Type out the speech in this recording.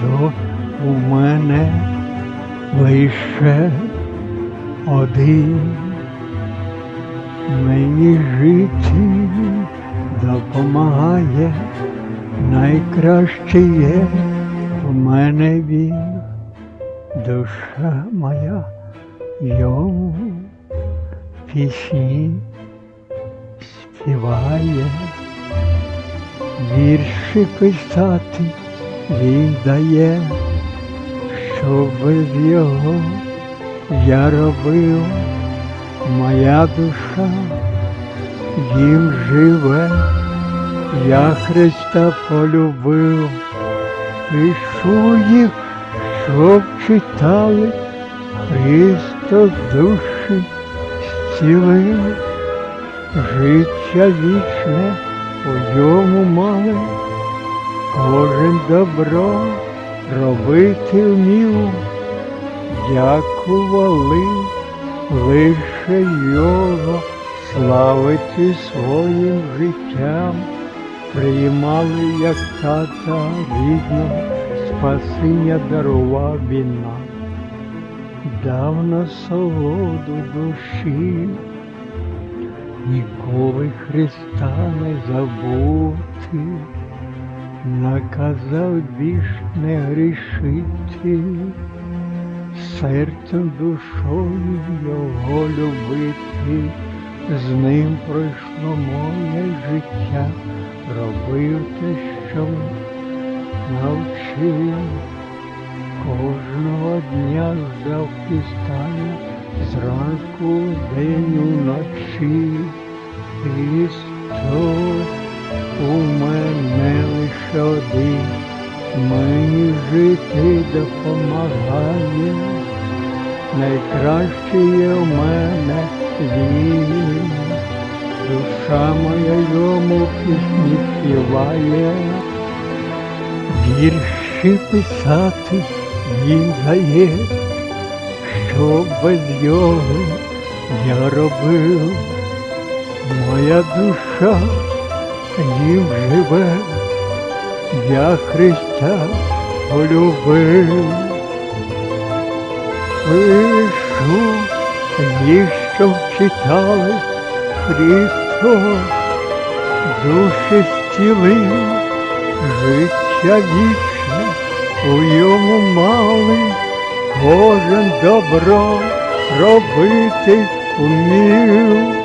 що у мене лише один. Мені жити допомагає, найкраще є в мене він, душа моя йому пісні співає, вірші писати він дає, що без його я робив, моя душа їм живе, я Христа полюбив, пишу їх, щоб читали, Христос душі зцілив, життя вічне у йому мали, кожен добро робити вмів, дякували лише його, славити своїм життям, приймали, як тата рідного, спасіння дарував він нам, дав насолоду душі, ніколи Христа не забути, наказав більш не грішити, серцем, душою його любити, з ним пройшло моє життя, робив те, що навчив, кожного дня ждав пізнання, зранку, день, уночі. Христос у мене лише один, мені жити допомагає, найкраще є в мене він, душа моя йому пісні співає, вірші писати він дає, що без його я робив, моя душа їм живе, я Христа полюбив. Пишу їх, щоб читали, Христос душі зцілив, життя вічне у йому мали, кожен добро робити вмів,